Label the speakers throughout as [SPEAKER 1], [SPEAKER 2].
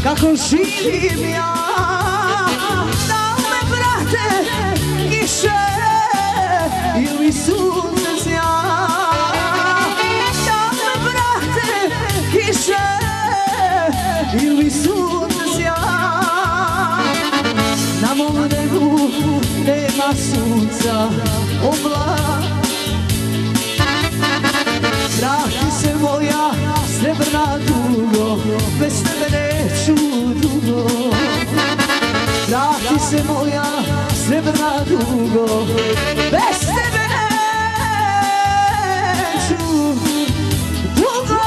[SPEAKER 1] kako živim ja, da me prate kiše ili sunce zja, da me prate kiše ili sunce zja. Na mom nebu nema sunca, oblak. Vrati se moja srebrna dugo, bez tebe neću dugo. Vrati se moja srebrna dugo, bez tebe neću dugo.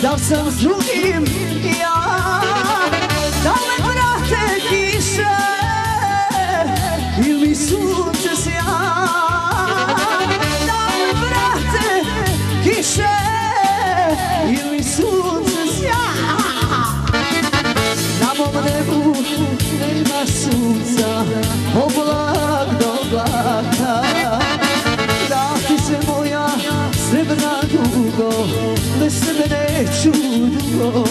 [SPEAKER 1] Da sam s drugim ja, da me prate kiše ili sunce sja, da me prate kiše ili sunce sja. Na mom nebu nema sunca, oblak do oblaka. Vrati se moja srebrna dugo, bez tebe neću dugo.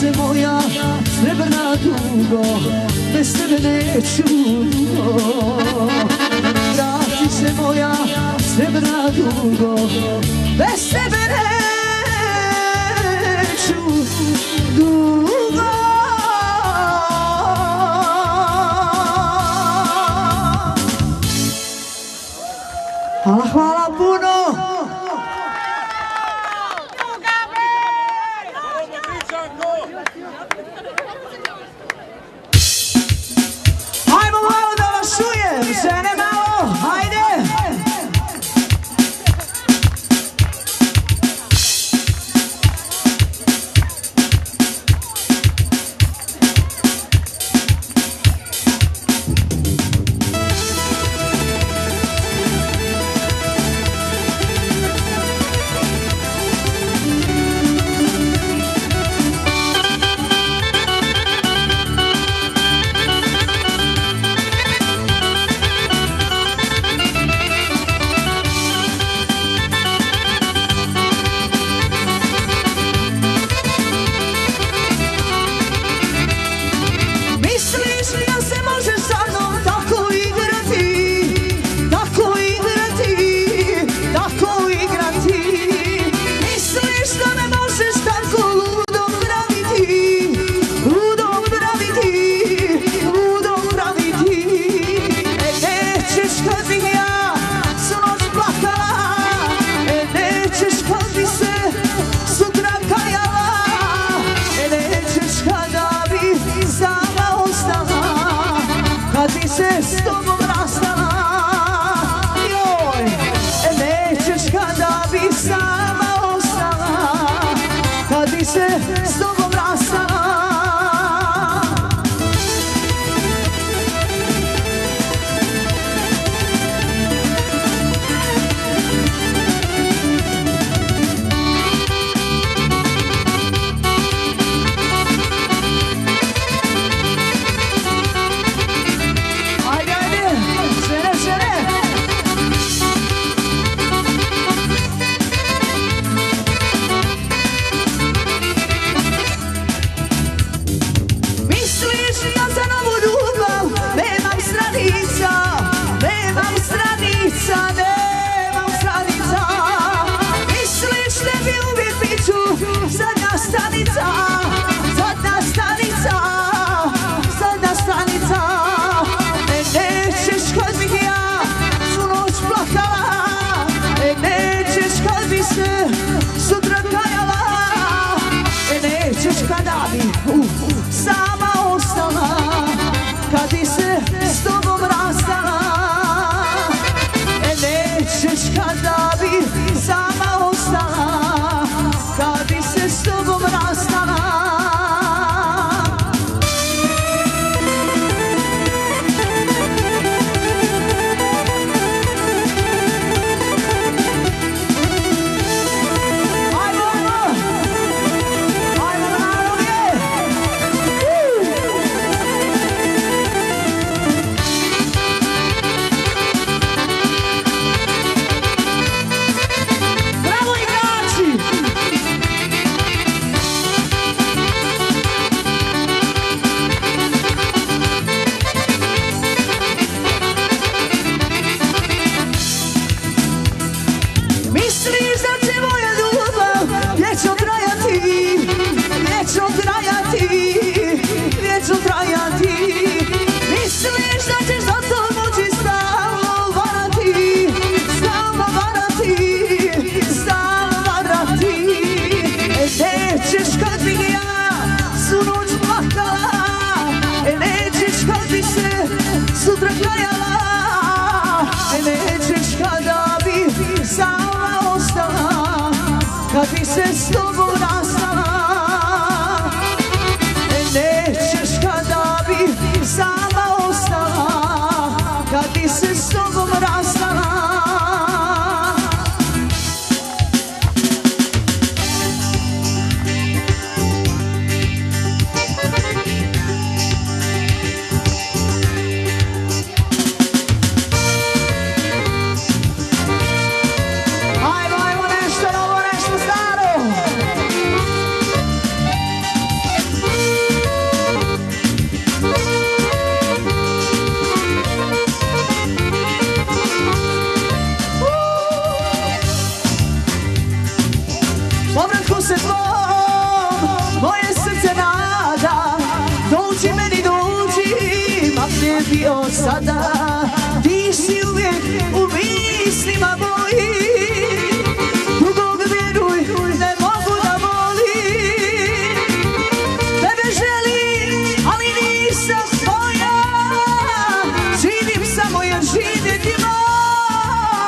[SPEAKER 1] se moja srebrna dugo, bez tebe neću dugo. Vrati se moja srebrna dugo, bez tebe neću dugo. Hvala puno. Hajmo malo da vas čujem, žene malo, hajde. ti od sada. Ti si uvijek u mislima mojim, drugog vjeruj ne mogu da volim. Tebe želim, ali nisam tvoja, živim samo jer živjeti moram.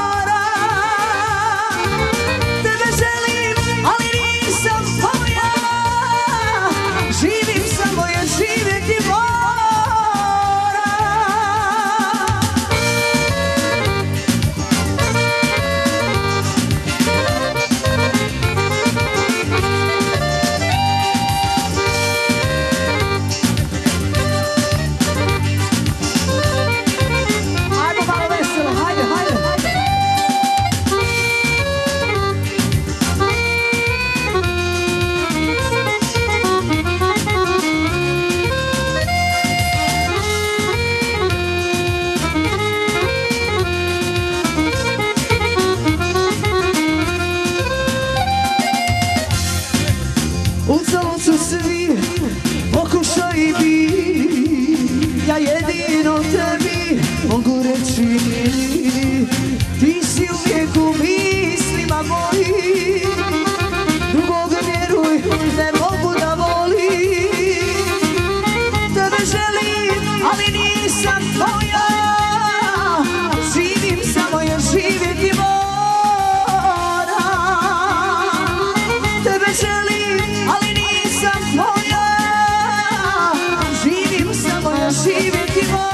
[SPEAKER 1] Tebe želim, ali nisam tvoja, živim samo jer živjeti moram. Uzalud su svi pokušaj bi, ja jedino tebi mogu reći mili. Ti si uvijek u mislima mojim, drugog vjeruj ne mogu da volim. Tebe želim, ali nisam tvoja, živim samo jer živjeti moram. Tebe želim, ali nisam tvoja, živim samo jer živjeti moram.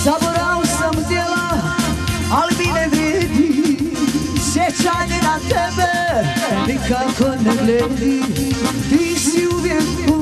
[SPEAKER 1] Zaboravio sam djela, ali mi ne vrijedi, sjećanje na tebe nikako ne vrijedi. Ti si uvijek u